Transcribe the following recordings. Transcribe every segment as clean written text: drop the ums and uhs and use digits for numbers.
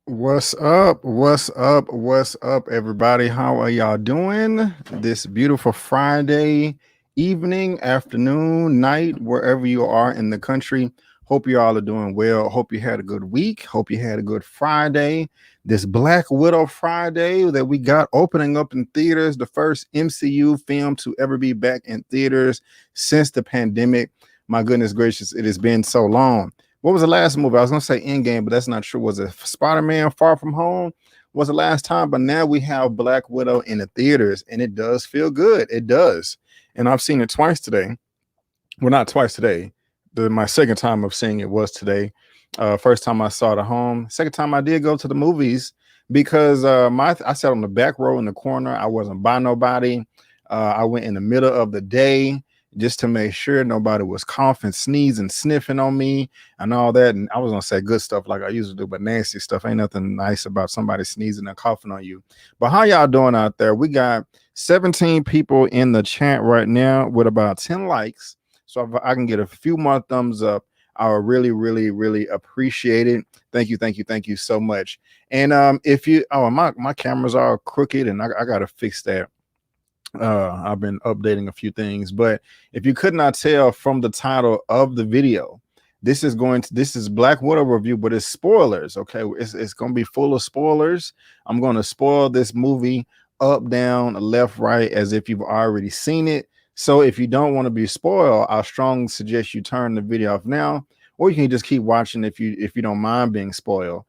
What's up? What's up? What's up, everybody? How are y'all doing this beautiful Friday evening, afternoon, night, wherever you are in the country? Hope you all are doing well. Hope you had a good week. Hope you had a good Friday. This Black Widow Friday that we got opening up in theaters, the first MCU film to ever be back in theaters since the pandemic. My goodness gracious, it has been so long. What was the last movie? I was going to say Endgame, but that's not true. Was it Spider-Man Far From Home? Was the last time? But now we have Black Widow in the theaters, and it does feel good. It does. And I've seen it twice today. Well, not twice today. My second time of seeing it was today. First time I saw it at home. Second time I did go to the movies because I sat on the back row in the corner. I wasn't by nobody. I went in the middle of the day just to make sure nobody was coughing, sneezing, sniffing on me and all that. And I was going to say good stuff like I usually do, but nasty stuff. Ain't nothing nice about somebody sneezing and coughing on you. But how y'all doing out there? We got 17 people in the chat right now with about 10 likes. So if I can get a few more thumbs up, I would really, really, really appreciate it. Thank you, thank you, thank you so much. And if you, my cameras are crooked and I got to fix that. I've been updating a few things, but if you could not tell from the title of the video, this is Black Widow review, but it's spoilers. Okay, it's going to be full of spoilers. I'm going to spoil this movie up, down, left, right, as if you've already seen it. So if you don't want to be spoiled, I strongly suggest you turn the video off now, or you can just keep watching if you don't mind being spoiled.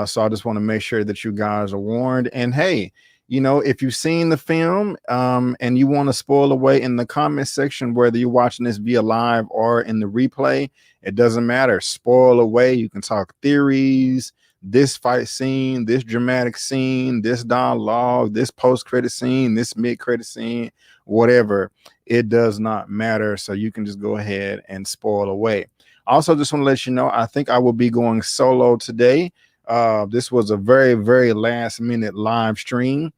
So I just want to make sure that you guys are warned. And hey, you know, if you've seen the film and you want to spoil away in the comment section, whether you're watching this via live or in the replay, it doesn't matter. Spoil away. You can talk theories, this fight scene, this dramatic scene, this dialogue, this post-credit scene, this mid-credit scene, whatever. It does not matter. So you can just go ahead and spoil away. Also, just want to let you know, I think I will be going solo today. This was a very, very last minute live stream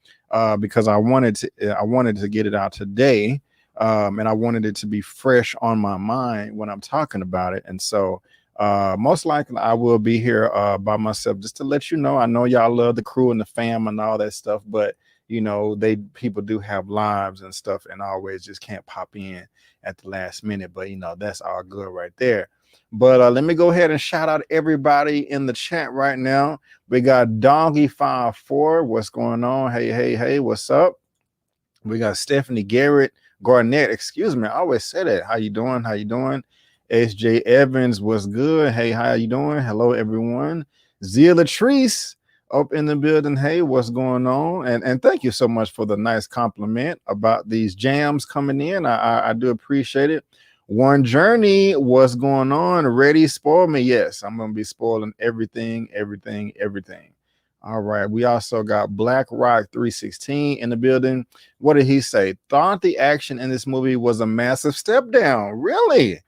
because I wanted to get it out today. And I wanted it to be fresh on my mind when I'm talking about it. And so most likely I will be here by myself just to let you know. I know y'all love the crew and the fam and all that stuff, but you know, people do have lives and stuff and always just can't pop in at the last minute. But you know, that's all good right there. But let me go ahead and shout out everybody in the chat right now. We got Doggy54. What's going on? Hey, what's up? We got Stephanie Garnett, excuse me. I always say that. How you doing? SJ Evans, what's good? Hey, how you doing? Hello, everyone. Zia Latrice up in the building. Hey, what's going on? And thank you so much for the nice compliment about these jams coming in. I do appreciate it. One Journey, what's going on? Ready? Spoil me? Yes, I'm gonna be spoiling everything. All right. We also got Black Rock 316 in the building. What did he say? Thought the action in this movie was a massive step down. Really?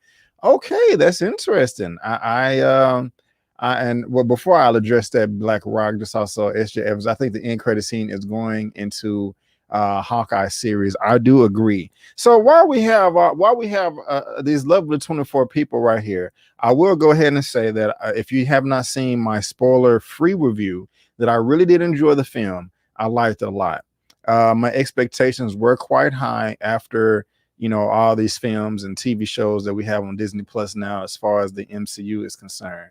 Okay, that's interesting. Well, before I'll address that, Black Rock, just also SJ Evans, I think the end credit scene is going into Hawkeye series. I do agree. So while we have these lovely 24 people right here, I will go ahead and say that if you have not seen my spoiler-free review, that I really did enjoy the film. I liked it a lot. My expectations were quite high after, you know, all these films and TV shows that we have on Disney Plus now, as far as the MCU is concerned.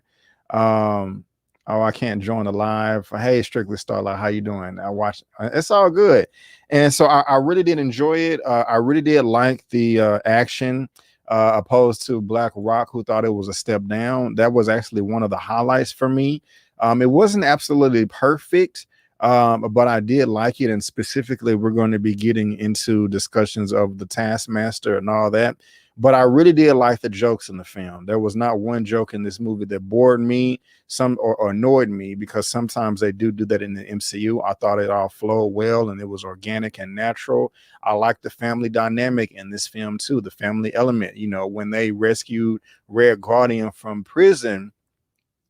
I can't join the live. Hey, Strictly Starlight, how you doing? I watched. It's all good. And so I really did enjoy it. I really did like the action, opposed to Black Rock, who thought it was a step down. That was actually one of the highlights for me. It wasn't absolutely perfect, but I did like it. And specifically, we're going to be getting into discussions of the Taskmaster and all that. But I really did like the jokes in the film. There was not one joke in this movie that bored me, or annoyed me, because sometimes they do that in the MCU. I thought it all flowed well and it was organic and natural. I like the family dynamic in this film too, the family element. You know, when they rescued Red Guardian from prison,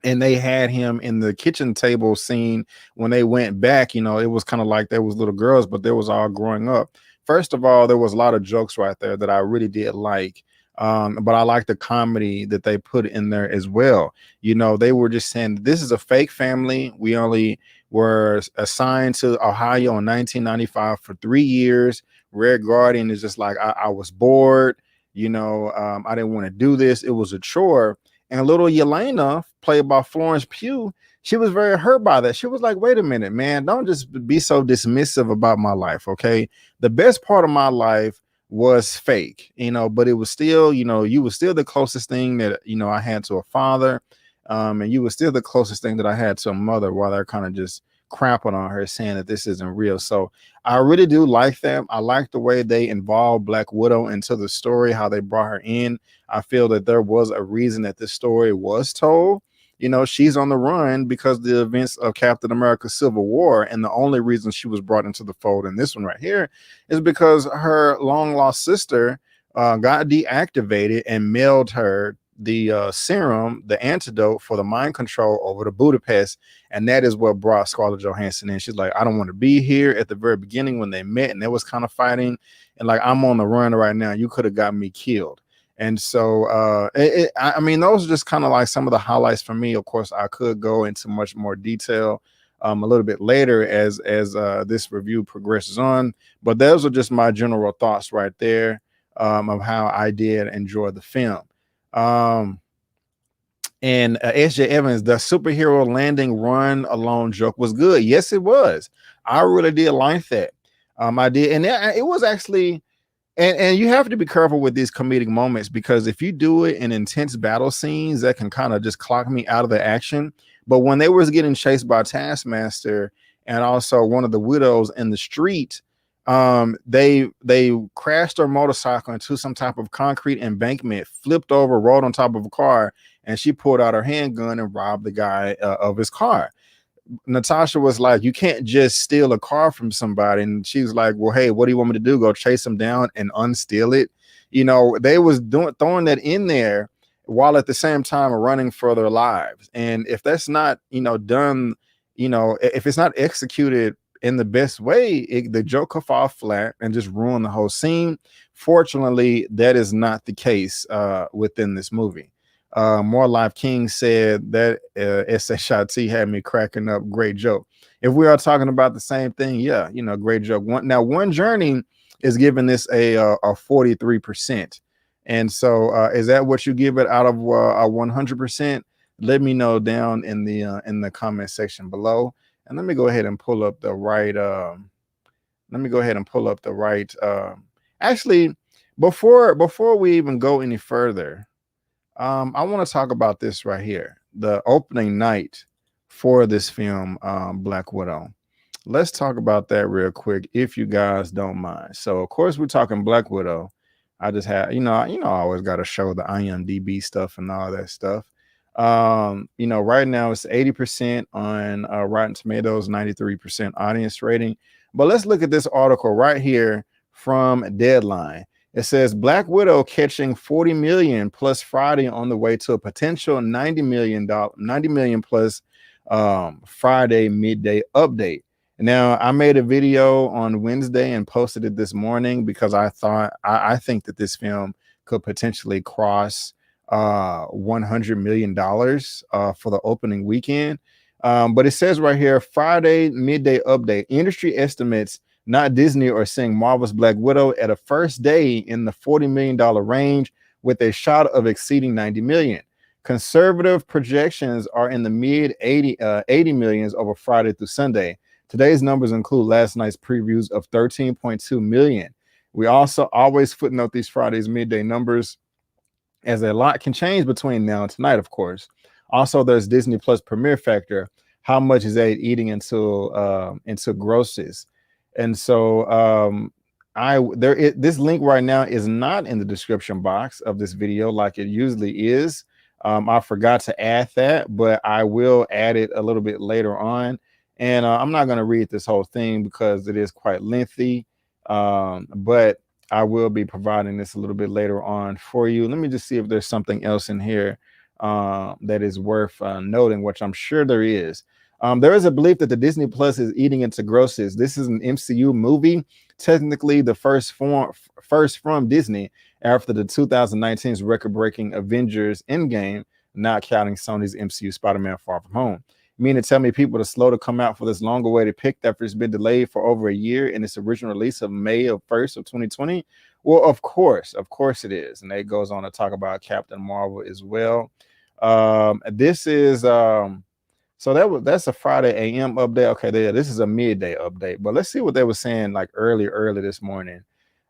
and they had him in the kitchen table scene when they went back, you know, it was kind of like there was little girls, but they was all growing up. First of all, there was a lot of jokes right there that I really did like. But I like the comedy that they put in there as well. You know, they were just saying, this is a fake family. We only were assigned to Ohio in 1995 for 3 years. Red Guardian is just like, I was bored. You know, I didn't want to do this. It was a chore. And little Yelena, played by Florence Pugh, she was very hurt by that. She was like, wait a minute, man, don't just be so dismissive about my life, okay? The best part of my life was fake, you know, but it was still, you know, you were still the closest thing that, you know, I had to a father, and you were still the closest thing that I had to a mother, while they're kind of just crapping on her, saying that this isn't real. So I really do like that. I like the way they involved Black Widow into the story, how they brought her in. I feel that there was a reason that this story was told. You know, she's on the run because of the events of Captain America Civil War. And the only reason she was brought into the fold in this one right here is because her long lost sister got deactivated and mailed her the serum, the antidote for the mind control over to Budapest. And that is what brought Scarlett Johansson in. She's like, I don't want to be here. At the very beginning when they met and they was kind of fighting, and like, I'm on the run right now. You could have got me killed. And so, I mean, those are just kind of like some of the highlights for me. Of course, I could go into much more detail a little bit later as this review progresses on. But those are just my general thoughts right there of how I did enjoy the film. And SJ Evans, the superhero landing run alone joke was good. Yes, it was. I really did like that. I did, and it was actually. And you have to be careful with these comedic moments, because if you do it in intense battle scenes, that can kind of just clock me out of the action. But when they was getting chased by Taskmaster and also one of the widows in the street, they crashed their motorcycle into some type of concrete embankment, flipped over, rolled on top of a car, and she pulled out her handgun and robbed the guy of his car. Natasha was like, you can't just steal a car from somebody. And she was like, well, hey, what do you want me to do? Go chase them down and unsteal it? You know, they was throwing that in there while at the same time running for their lives. And if that's not, done, if it's not executed in the best way, the joke could fall flat and just ruin the whole scene. Fortunately, that is not the case within this movie. More Life King said that SHIT had me cracking up. Great joke. If we are talking about the same thing, yeah, great joke. One Journey is giving this a 43%. And so is that what you give it out of 100%? Let me know down in the comment section below. And let me go ahead and pull up the right actually, before we even go any further, I want to talk about this right here, the opening night for this film, Black Widow. Let's talk about that real quick, if you guys don't mind. So, of course, we're talking Black Widow. I just have, I always got to show the IMDb stuff and all that stuff. Right now it's 80% on Rotten Tomatoes, 93% audience rating. But let's look at this article right here from Deadline. It says Black Widow catching 40 million plus Friday on the way to a potential 90 million plus Friday midday update. Now, I made a video on Wednesday and posted it this morning because I think that this film could potentially cross $100 million for the opening weekend. But it says right here, Friday midday update. Industry estimates, not Disney, are seeing Marvel's Black Widow at a first day in the $40 million range with a shot of exceeding 90 million. Conservative projections are in the mid 80 millions over Friday through Sunday. Today's numbers include last night's previews of 13.2 million. We also always footnote these Friday's midday numbers, as a lot can change between now and tonight, of course. Also, there's Disney Plus premiere factor. How much is that eating into grosses? And so this link right now is not in the description box of this video like it usually is. I forgot to add that, but I will add it a little bit later on. And I'm not going to read this whole thing because it is quite lengthy. But I will be providing this a little bit later on for you. Let me just see if there's something else in here that is worth noting, which I'm sure there is. There is a belief that the Disney Plus is eating into grosses. This is an MCU movie, technically the first from Disney after the 2019's record-breaking Avengers Endgame, not counting Sony's MCU Spider-Man Far From Home. You mean to tell me people are slow to come out for this long-awaited pick after it's been delayed for over a year in its original release of May 1st of 2020? Well, of course it is. And it goes on to talk about Captain Marvel as well. This is so that's a Friday AM update. Okay, this is a midday update, but let's see what they were saying like early this morning.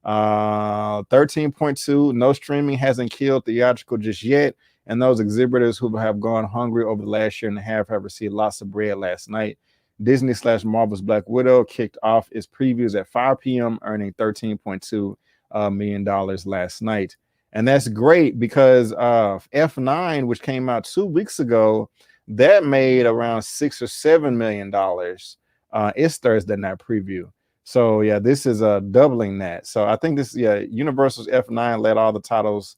13.2, no streaming hasn't killed theatrical just yet, and those exhibitors who have gone hungry over the last year and a half have received lots of bread last night. Disney/Marvel's Black Widow kicked off its previews at 5 p.m., earning $13.2 million last night. And that's great because F9, which came out 2 weeks ago, that made around $6 or $7 million. It's Thursday night preview. So yeah, this is doubling that. So I think this, Universal's F9 led all the titles.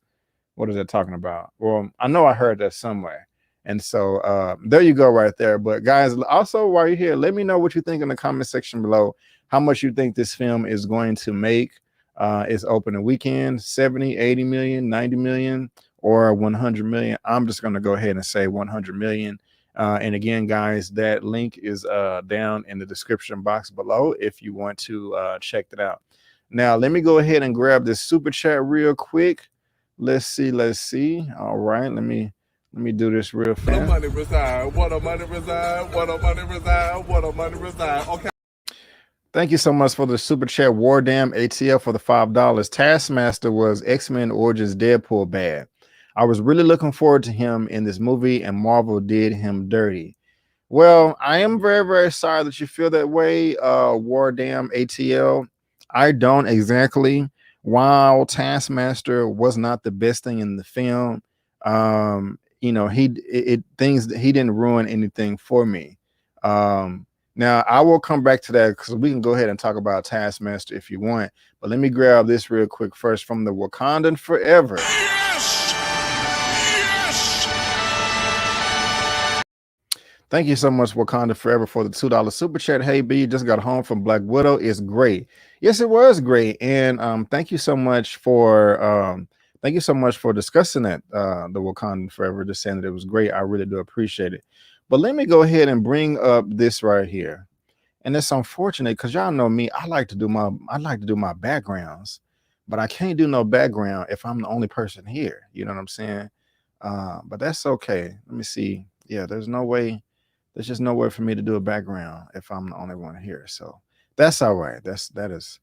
What is it talking about? Well, I know I heard that somewhere. And so there you go right there. But guys, also while you're here, let me know what you think in the comment section below. How much you think this film is going to make its opening weekend, 70, 80 million, 90 million, or 100 million. I'm just going to go ahead and say 100 million. And again, guys, that link is down in the description box below if you want to check it out. Now, let me go ahead and grab this super chat real quick. Let's see. All right, let me do this real fast. What money reside? What money reside? What money reside? What money reside? Okay. Thank you so much for the super chat, Wardam ATL, for the $5. Taskmaster was X-Men Origins Deadpool bad. I was really looking forward to him in this movie, and Marvel did him dirty. Well, I am very, very sorry that you feel that way, Wardam ATL. I don't exactly. While Taskmaster was not the best thing in the film, he didn't ruin anything for me. Now I will come back to that because we can go ahead and talk about Taskmaster if you want. But let me grab this real quick first from the Wakandan Forever. Yes! Yes! Thank you so much, Wakanda Forever, for the $2 super chat. Hey B, just got home from Black Widow. It's great. Yes, it was great. And thank you so much for discussing that. The Wakanda Forever, just saying that it was great. I really do appreciate it. But let me go ahead and bring up this right here. And it's unfortunate because y'all know me. I like to do my backgrounds, but I can't do no background if I'm the only person here. You know what I'm saying? But that's okay. Let me see. Yeah, there's just no way for me to do a background if I'm the only one here. So that's all right. That is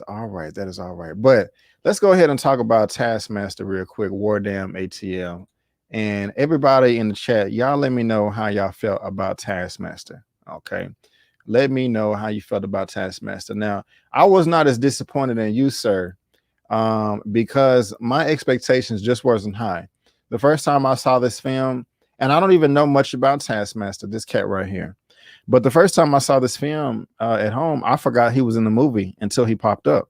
all right. That is all right. But let's go ahead and talk about Taskmaster real quick. Wardam ATL. And everybody in the chat, y'all let me know how y'all felt about Taskmaster. Okay. Let me know how you felt about Taskmaster. Now, I was not as disappointed in you, sir, because my expectations just wasn't high. The first time I saw this film, and I don't even know much about Taskmaster, this cat right here. But the first time I saw this film at home, I forgot he was in the movie until he popped up.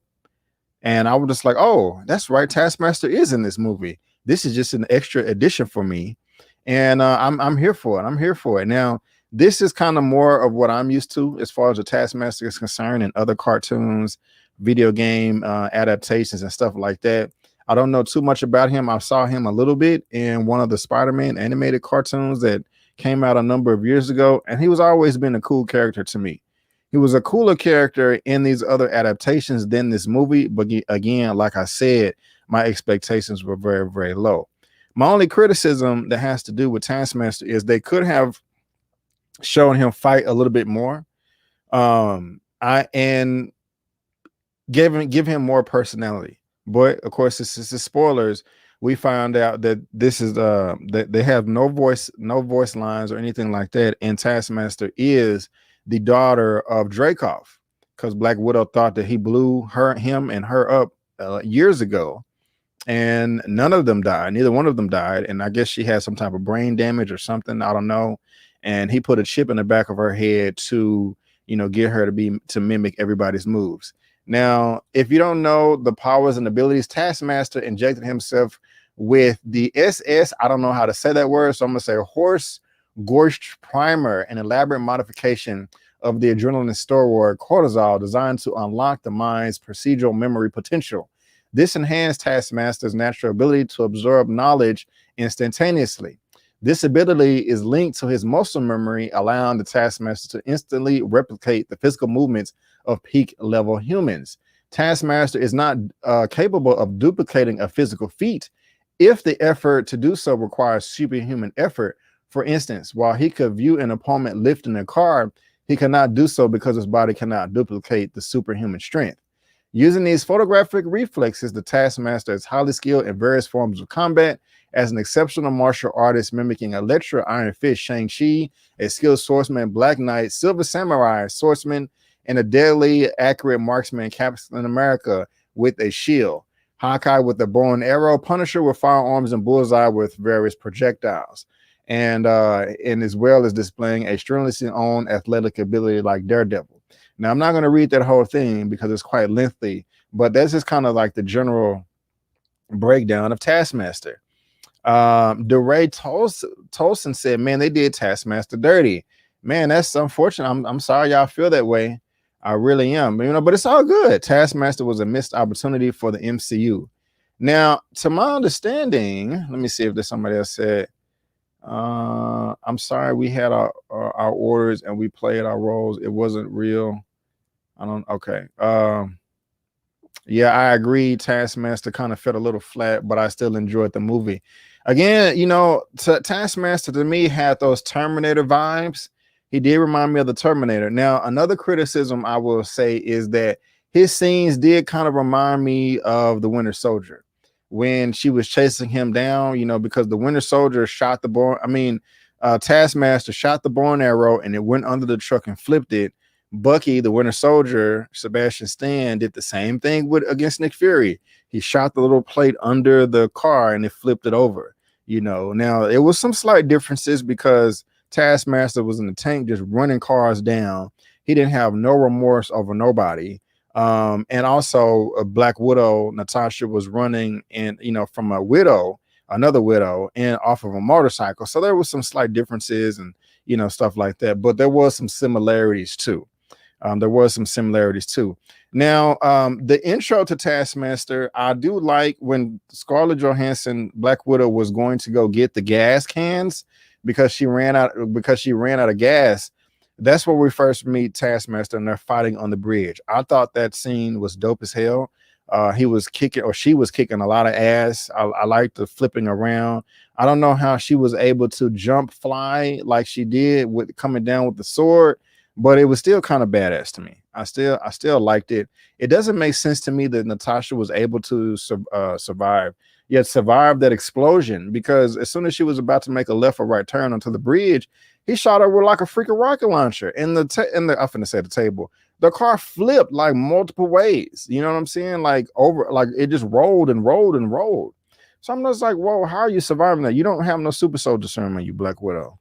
And I was just like, oh, that's right. Taskmaster is in this movie. This is just an extra addition for me. And I'm here for it. I'm here for it. Now, this is kind of more of what I'm used to as far as the Taskmaster is concerned and other cartoons, video game adaptations and stuff like that. I don't know too much about him. I saw him a little bit in one of the Spider-Man animated cartoons that came out a number of years ago, and he was always been a cool character to me. He was a cooler character in these other adaptations than this movie, but again, like I said, my expectations were very, very low. My only criticism that has to do with Taskmaster is they could have shown him fight a little bit more, and give him more personality. But of course, this is spoilers. We found out that this is that they have no voice lines or anything like that. And Taskmaster is the daughter of Dreykov, because Black Widow thought that he blew him and her up years ago, and none of them died. Neither one of them died, and I guess she had some type of brain damage or something. I don't know. And he put a chip in the back of her head to, get her to mimic everybody's moves. Now, if you don't know the powers and abilities, Taskmaster injected himself with the SS. I don't know how to say that word, so I'm going to say horse Gorst primer, an elaborate modification of the adrenaline steroid cortisol designed to unlock the mind's procedural memory potential. This enhanced Taskmaster's natural ability to absorb knowledge instantaneously. This ability is linked to his muscle memory, allowing the Taskmaster to instantly replicate the physical movements of peak level humans. Taskmaster is not capable of duplicating a physical feat if the effort to do so requires superhuman effort. For instance, while he could view an opponent lifting a car, he cannot do so because his body cannot duplicate the superhuman strength. Using these photographic reflexes, the Taskmaster is highly skilled in various forms of combat. As an exceptional martial artist mimicking Elektra, Iron Fist, Shang-Chi, a skilled swordsman, Black Knight, Silver Samurai, swordsman, and a deadly accurate marksman, Captain America with a shield, Hawkeye with a bow and arrow, Punisher with firearms, and Bullseye with various projectiles. And as well as displaying a strenuously own athletic ability like Daredevil. Now, I'm not going to read that whole thing because it's quite lengthy, but that's just kind of like the general breakdown of Taskmaster. DeRay Tolson said, man, they did Taskmaster dirty. Man, that's unfortunate. I'm sorry y'all feel that way. I really am. But it's all good. Taskmaster was a missed opportunity for the MCU. Now, to my understanding, let me see if there's somebody else said, I'm sorry, we had our orders and we played our roles. It wasn't real. Okay. Yeah, I agree. Taskmaster kind of felt a little flat, but I still enjoyed the movie. Again, Taskmaster to me had those Terminator vibes. He did remind me of the Terminator. Now, another criticism I will say is that his scenes did kind of remind me of the Winter Soldier when she was chasing him down, because the Winter Soldier shot the Taskmaster shot the bow and arrow and it went under the truck and flipped it. Bucky, the Winter Soldier, Sebastian Stan, did the same thing against Nick Fury. He shot the little plate under the car and it flipped it over. Now it was some slight differences because Taskmaster was in the tank just running cars down. He didn't have no remorse over nobody. And also Black Widow, Natasha, was running and from a widow, another widow, and off of a motorcycle. So there was some slight differences and stuff like that, but there was some similarities too. Now, the intro to Taskmaster, I do like when Scarlett Johansson, Black Widow, was going to go get the gas cans because she ran out of gas. That's where we first meet Taskmaster and they're fighting on the bridge. I thought that scene was dope as hell. She was kicking a lot of ass. I liked the flipping around. I don't know how she was able to fly like she did with coming down with the sword, but it was still kind of badass to me. I still liked it. It doesn't make sense to me that Natasha was able to survive that explosion, because as soon as she was about to make a left or right turn onto the bridge, he shot her with like a freaking rocket launcher. And I'm finna say the table. The car flipped like multiple ways. You know what I'm saying? Like it just rolled and rolled and rolled. So I'm just like, whoa, how are you surviving that? You don't have no super soldier serum, you Black Widow.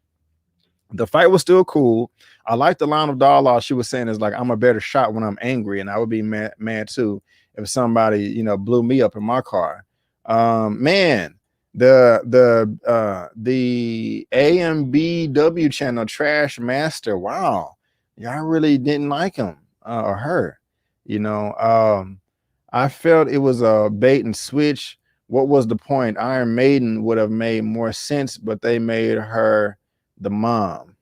The fight was still cool. I like the line of dialogue she was saying is like, I'm a better shot when I'm angry, and I would be mad too if somebody blew me up in my car. Man, the AMBW channel Trash Master, wow, y'all really didn't like him or her. I felt it was a bait and switch. What was the point? Iron Maiden would have made more sense, but they made her the mom.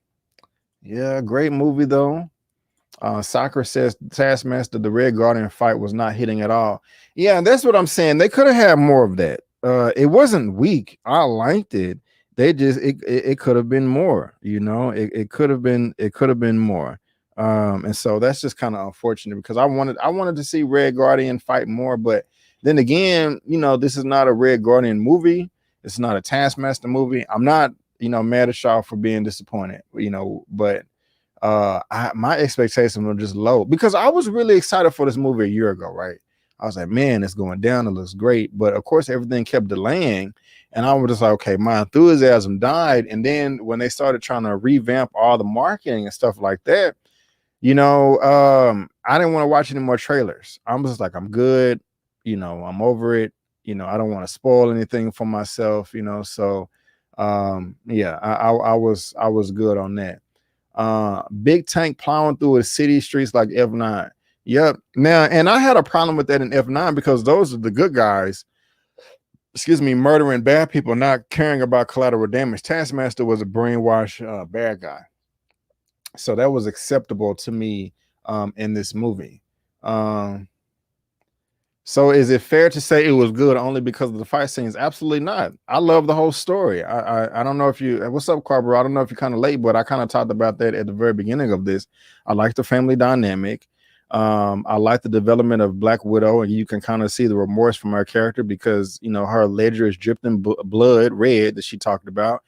Yeah, great movie though. Soccer says Taskmaster, the Red Guardian fight was not hitting at all. Yeah, that's what I'm saying. They could have had more of that. It wasn't weak. I liked it. They just it could have been more. It could have been more. And so that's just kind of unfortunate, because I wanted to see Red Guardian fight more, but then again, this is not a Red Guardian movie. It's not a Taskmaster movie. I'm not mad at y'all for being disappointed, but my expectations were just low, because I was really excited for this movie a year ago, right? I was like, man, it's going down, it looks great, but of course everything kept delaying, and I was just like, okay, my enthusiasm died. And then when they started trying to revamp all the marketing and stuff like that, I didn't want to watch any more trailers. I'm just like, I'm good, I'm over it. I don't want to spoil anything for myself, so yeah, I was good on that. Big tank plowing through the city streets like F9. Yep. Now, and I had a problem with that in F9, because those are the good guys, murdering bad people, not caring about collateral damage. Taskmaster was a brainwashed bad guy, so that was acceptable to me in this movie. So is it fair to say it was good only because of the fight scenes? Absolutely not. I love the whole story. I don't know if you, what's up, Carver? I don't know if you're kind of late, but I kind of talked about that at the very beginning of this. I like the family dynamic. I like the development of Black Widow, and you can kind of see the remorse from her character, because her ledger is dripping blood red that she talked about.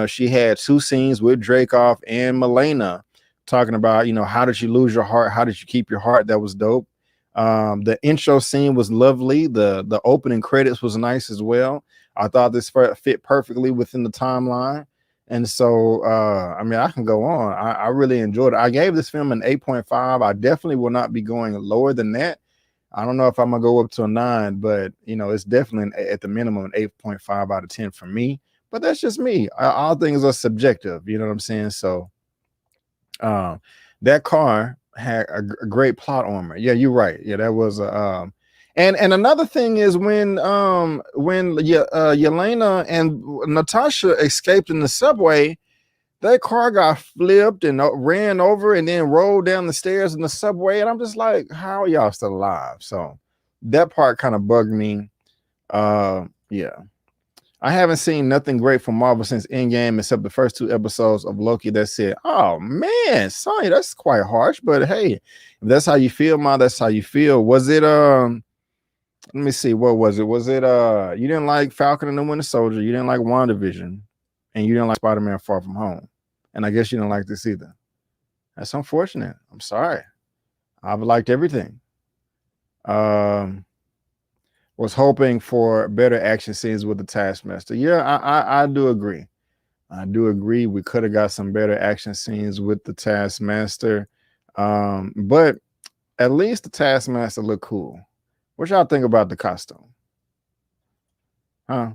She had 2 scenes with Dracoff and Milena talking about, how did you lose your heart? How did you keep your heart? That was dope. The intro scene was lovely. The opening credits was nice as well. I thought this fit perfectly within the timeline. And so, I mean, I can go on. I really enjoyed it. I gave this film an 8.5. I definitely will not be going lower than that. I don't know if I'm gonna go up to a 9, but it's definitely at the minimum an 8.5 out of 10 for me. But that's just me. All things are subjective. You know what I'm saying? So, that car had a great plot armor. Yeah, you're right. Yeah, that was and another thing is when Yelena and Natasha escaped in the subway, that car got flipped and ran over and then rolled down the stairs in the subway, and I'm just like, how are y'all still alive? So that part kind of bugged me. Yeah. I haven't seen nothing great from Marvel since Endgame, except the first 2 episodes of Loki. That said, oh man, Sonny, that's quite harsh. But hey, if that's how you feel, Ma, that's how you feel. Was it let me see, what was it? Was it you didn't like Falcon and the Winter Soldier, you didn't like WandaVision, and you didn't like Spider-Man Far From Home. And I guess you didn't like this either. That's unfortunate. I'm sorry. I've liked everything. Was hoping for better action scenes with the Taskmaster. Yeah, I do agree. I do agree we could have got some better action scenes with the Taskmaster. But at least the Taskmaster looked cool. What y'all think about the costume? Huh?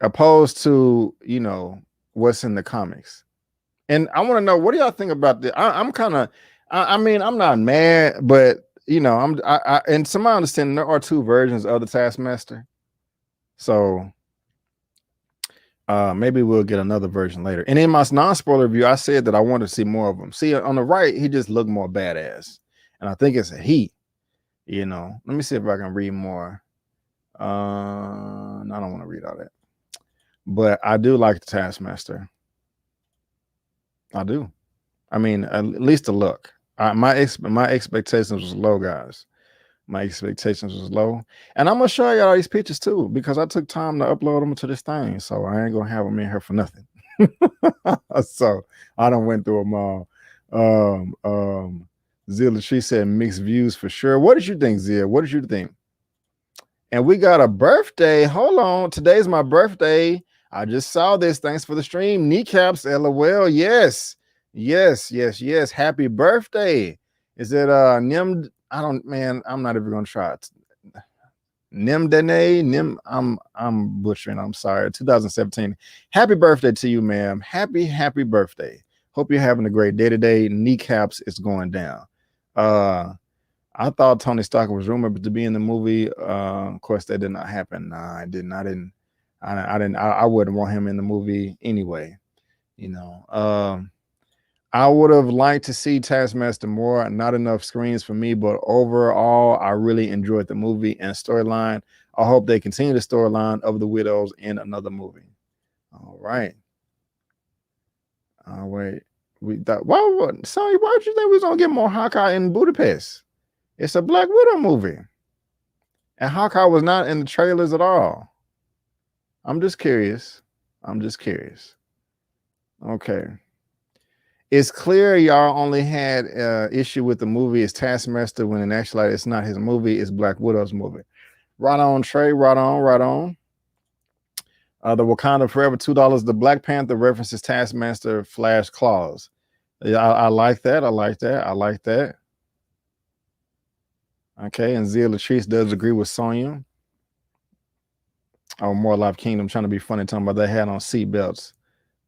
Opposed to, what's in the comics. And I want to know, what do y'all think about this? I'm kind of, I mean, I'm not mad, but and to my understanding, there are two versions of the Taskmaster. So maybe we'll get another version later. And in my non-spoiler review, I said that I wanted to see more of him. See, on the right, he just looked more badass. And I think it's a he. Let me see if I can read more. I don't want to read all that. But I do like the Taskmaster. I do. I mean, at least the look. My expectations was low, guys. My expectations was low, and I'm gonna show y'all these pictures too because I took time to upload them to this thing, so I ain't gonna have them in here for nothing. So I done went through them all. Zilla Tree said mixed views for sure. What did you think, Zia? What did you think? And we got a birthday. Hold on, today's my birthday. I just saw this. Thanks for the stream. Kneecaps, LOL. Yes. Happy birthday. Is it Nim? I'm not even gonna try it. Nim, I'm butchering. I'm sorry. 2017. Happy birthday to you, ma'am. Happy birthday. Hope you're having a great day today. Kneecaps is going down. I thought Tony Stark was rumored to be in the movie. Of course, that did not happen. Nah, I didn't. I wouldn't want him in the movie anyway. I would have liked to see Taskmaster more. Not enough screens for me, but overall, I really enjoyed the movie and storyline. I hope they continue the storyline of the Widows in another movie. All right. Wait. Sonny, why did you think we was gonna get more Hawkeye in Budapest? It's a Black Widow movie. And Hawkeye was not in the trailers at all. I'm just curious. Okay. It's clear y'all only had issue with the movie as Taskmaster when in actuality it's not his movie, it's Black Widow's movie. Right on, Trey. Right on. The Wakanda Forever $2. The Black Panther references Taskmaster Flash clause. Yeah, I like that. I like that. Okay, and Zia Latrice does agree with Sonya. Oh, More Life Kingdom trying to be funny, talking about they had on seatbelts.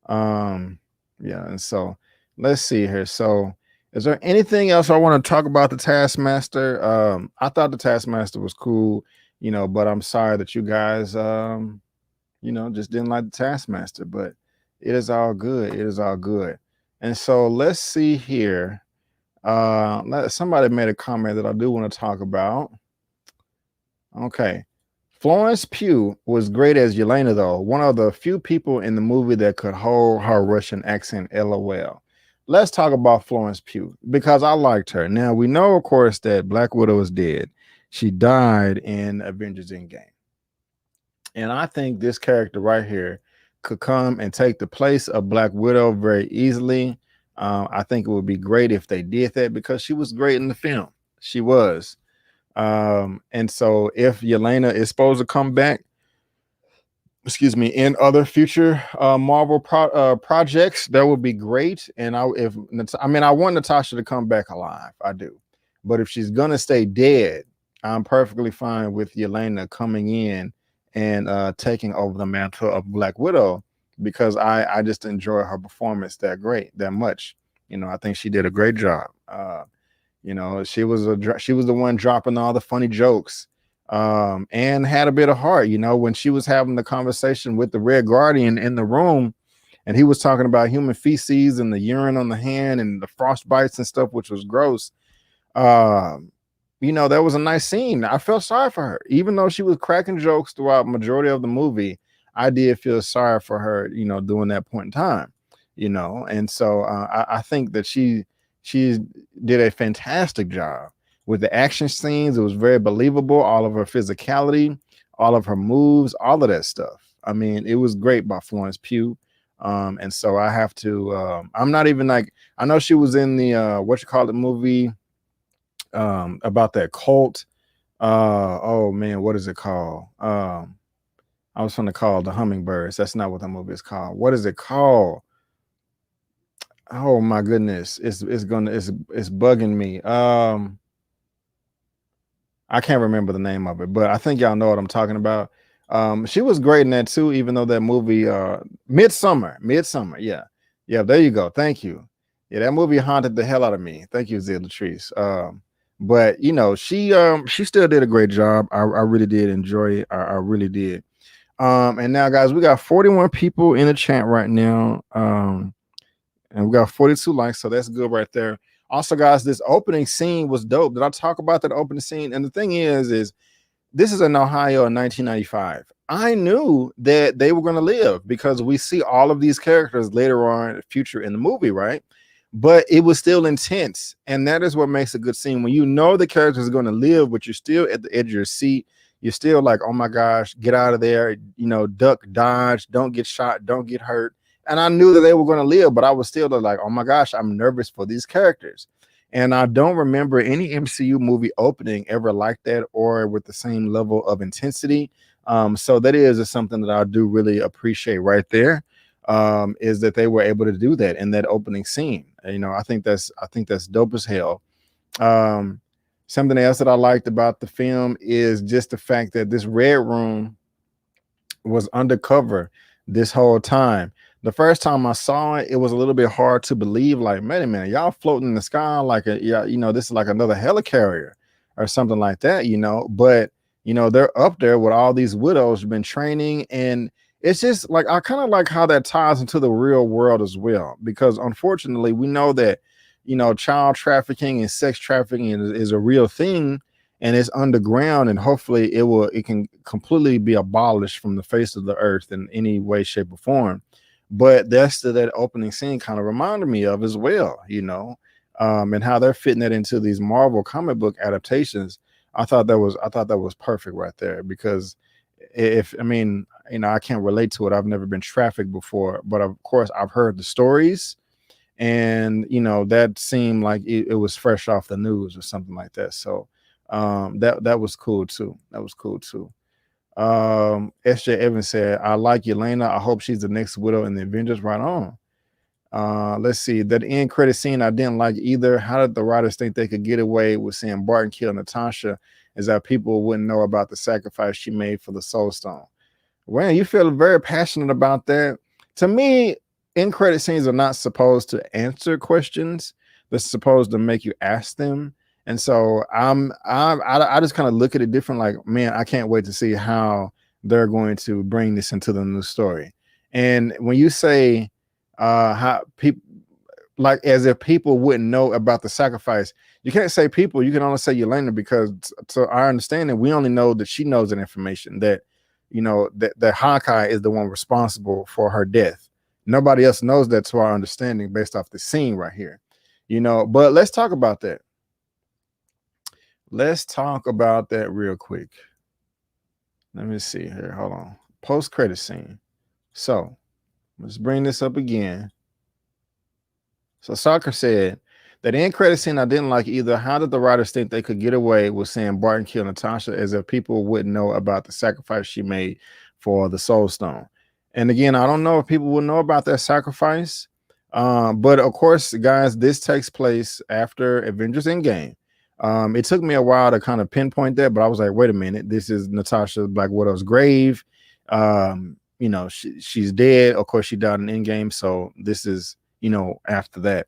Yeah, and so let's see here. So is there anything else I want to talk about the Taskmaster? I thought the Taskmaster was cool, but I'm sorry that you guys just didn't like the Taskmaster, but it is all good. And so let's see here. Somebody made a comment that I do want to talk about. Okay. Florence Pugh was great as Yelena, though. One of the few people in the movie that could hold her Russian accent, LOL. Let's talk about Florence Pugh because I liked her. Now, we know, of course, that Black Widow is dead. She died in Avengers Endgame. And I think this character right here could come and take the place of Black Widow very easily. I think it would be great if they did that because she was great in the film. She was. And so if Yelena is supposed to come back, in other future Marvel projects, that would be great. And I want Natasha to come back alive. I do. But if she's gonna stay dead, I'm perfectly fine with Yelena coming in and taking over the mantle of Black Widow because I just enjoy her performance that much. I think she did a great job. She was the one dropping all the funny jokes and had a bit of heart. When she was having the conversation with the Red Guardian in the room and he was talking about human feces and the urine on the hand and the frostbites and stuff, which was gross. That was a nice scene. I felt sorry for her, even though she was cracking jokes throughout majority of the movie. I did feel sorry for her, during that point in time, and so I think that she did a fantastic job with the action scenes. It was very believable. All of her physicality, all of her moves, all of that stuff. I mean, it was great by Florence Pugh. And so I have to, I'm not even like, I know she was in the, movie about that cult. Oh man, what is it called? I was trying to call The Hummingbirds. That's not what the movie is called. What is it called? Oh my goodness. It's bugging me. I can't remember the name of it, but I think y'all know what I'm talking about. She was great in that too, even though that movie, Midsummer, yeah. Yeah, there you go. Thank you. Yeah, that movie haunted the hell out of me. Thank you, Zia Latrice. But you know, she still did a great job. I really did enjoy it. I really did. And now, guys, we got 41 people in the chat right now. And we got 42 likes, so that's good right there. Also, guys, this opening scene was dope. Did I talk about that opening scene? And the thing is this is in Ohio in 1995. I knew that they were going to live because we see all of these characters later on in the future in the movie, right? But it was still intense, and that is what makes a good scene. When you know the characters are going to live, but you're still at the edge of your seat. You're still like, oh my gosh, get out of there, you know, duck, dodge, don't get shot, don't get hurt. And I knew that they were going to live, but I was still like, oh my gosh, I'm nervous for these characters. And I don't remember any MCU movie opening ever like that or with the same level of intensity. So that is something that I do really appreciate right there, is that they were able to do that in that opening scene. You know, I think that's dope as hell. Something else that I liked about the film is just the fact that this Red Room was undercover this whole time. The first time I saw it, it was a little bit hard to believe. Like, wait a minute, y'all floating in the sky like this is like another helicarrier or something like that, you know. But you know, they're up there with all these widows been training, and it's just like I kind of like how that ties into the real world as well, because unfortunately, we know that child trafficking and sex trafficking is a real thing, and it's underground, and hopefully it can completely be abolished from the face of the earth in any way, shape, or form. But that opening scene kind of reminded me of as well, and how they're fitting that into these Marvel comic book adaptations. I thought that was perfect right there, because I can't relate to it. I've never been trafficked before, but of course I've heard the stories, and that seemed like it was fresh off the news or something like that. So that was cool too. SJ Evans said, I like Yelena. I hope she's the next widow in the Avengers. Right on. Let's see. That end credit scene I didn't like either. How did the writers think they could get away with seeing Barton kill Natasha, is that people wouldn't know about the sacrifice she made for the Soul Stone? Well, you feel very passionate about that. To me, end credit scenes are not supposed to answer questions. They're supposed to make you ask them. And so I just kind of look at it different. Like, man, I can't wait to see how they're going to bring this into the new story. And when you say how people, like, as if people wouldn't know about the sacrifice, you can't say people. You can only say Yelena, because to our understanding, we only know that she knows that information, that that Hawkeye is the one responsible for her death. Nobody else knows that, to our understanding, based off the scene right here. But let's talk about that. Let's talk about that real quick. Let me see here. Hold on. Post-credit scene. So let's bring this up again. So Soccer said that end credit scene I didn't like either. How did the writers think they could get away with saying Barton killed Natasha, as if people wouldn't know about the sacrifice she made for the Soul Stone? And again, I don't know if people will know about that sacrifice. But of course, guys, this takes place after Avengers Endgame. It took me a while to kind of pinpoint that, but I was like, wait a minute, this is Natasha Black Widow's grave. She's dead. Of course, she died in Endgame, so this is after that.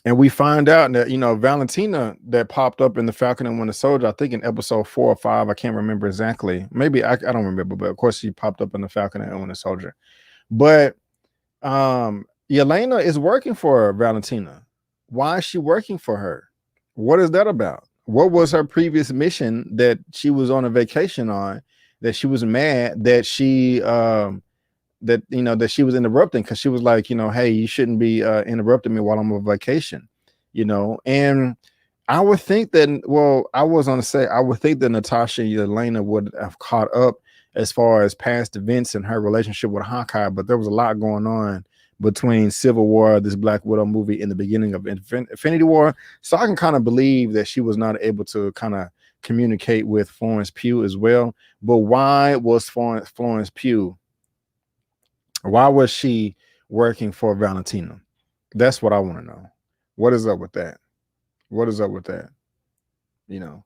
And we find out that Valentina, that popped up in the Falcon and Winter Soldier, I think in episode 4 or 5, I can't remember exactly. Maybe I don't remember, but of course she popped up in the Falcon and Winter Soldier. But Yelena is working for Valentina. Why is she working for her? What is that about? What was her previous mission that she was on a vacation on, that she was mad that she that she was interrupting? Because she was like, hey, you shouldn't be interrupting me while I'm on vacation, and I would think that, I would think that Natasha and Yelena would have caught up as far as past events and her relationship with Hawkeye, but there was a lot going on between Civil War, this Black Widow movie, in the beginning of Infinity War. So I can kind of believe that she was not able to kind of communicate with Florence Pugh as well. But why was Florence Pugh? Why was she working for Valentina? That's what I want to know. What is up with that? What is up with that? You know,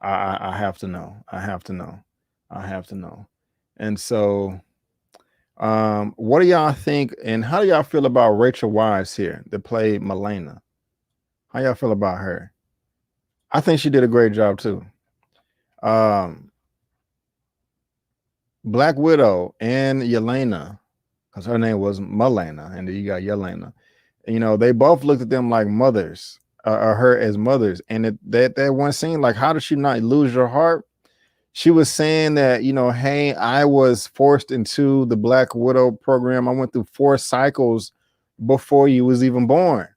I have to know. I have to know. I have to know. And so, what do y'all think? And how do y'all feel about Rachel Weisz here that played Milena? How y'all feel about her? I think she did a great job too. Black Widow and Yelena, because her name was Milena, and then you got Yelena. You know, they both looked at them like mothers, or her as mothers. And that one scene, like, how did she not lose your heart? She was saying that, you know, hey, I was forced into the Black Widow program. I went through 4 cycles before you was even born.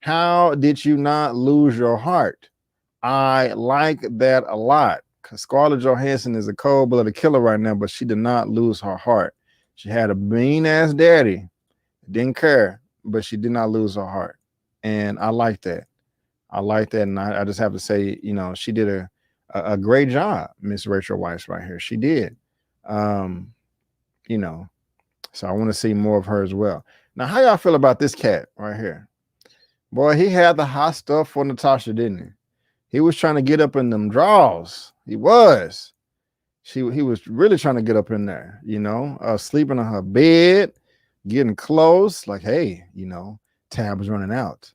How did you not lose your heart? I like that a lot, because Scarlett Johansson is a cold-blooded killer right now, but she did not lose her heart. She had a mean-ass daddy, didn't care, but she did not lose her heart. And I like that. I like that. And I just have to say, you know, she did a great job, Miss Rachel Weisz right here. She did. You know, so I want to see more of her as well. Now, how y'all feel about this cat right here? Boy, he had the hot stuff for Natasha, didn't he? He was trying to get up in them draws. He was. He was really trying to get up in there, you know, sleeping on her bed, getting close, like, hey, you know, tab is running out.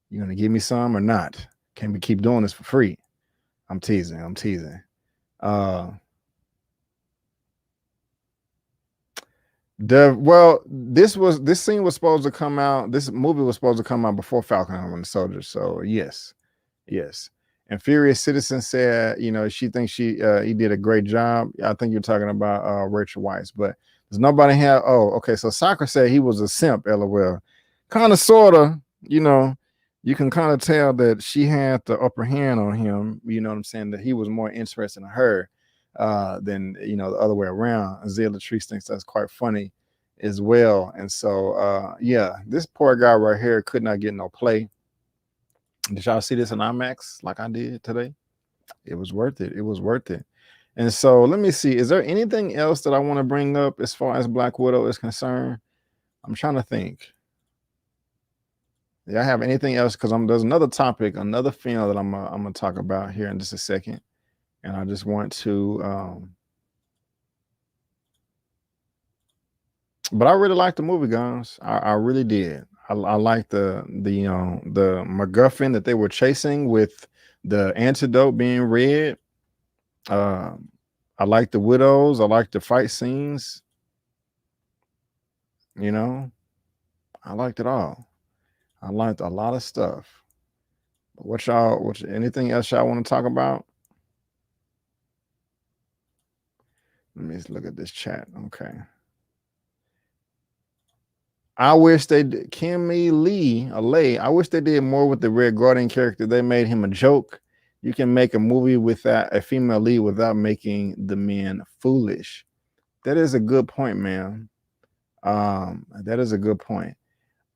You gonna give me some or not? Can we keep doing this for free? I'm teasing. I'm teasing. This scene was supposed to come out. This movie was supposed to come out before Falcon and Winter Soldier. So yes. And Furious Citizen said, you know, she thinks he did a great job. I think you're talking about Rachel Weisz, but there's nobody here. Oh, okay. So Soccer said he was a simp. LOL. Kind of, sorta. You know, you can kind of tell that she had the upper hand on him. You know what I'm saying? That he was more interested in her than, you know, the other way around. Azalea Latrice thinks that's quite funny as well. And so, yeah, this poor guy right here could not get no play. Did y'all see this in IMAX like I did today? It was worth it. It was worth it. And so let me see. Is there anything else that I want to bring up as far as Black Widow is concerned? I'm trying to think. Do I have anything else? Because there's another topic, another film that I'm gonna talk about here in just a second. And I just want to but I really liked the movie, guys. I really did. I like the MacGuffin that they were chasing with the antidote being red. I like the widows. I like the fight scenes. You know, I liked it all. I liked a lot of stuff. Anything else y'all want to talk about? Let me just look at this chat. Okay. I wish they did. Kimmy Lee, I wish they did more with the Red Guardian character. They made him a joke. You can make a movie without a female lead without making the men foolish. That is a good point, man. That is a good point.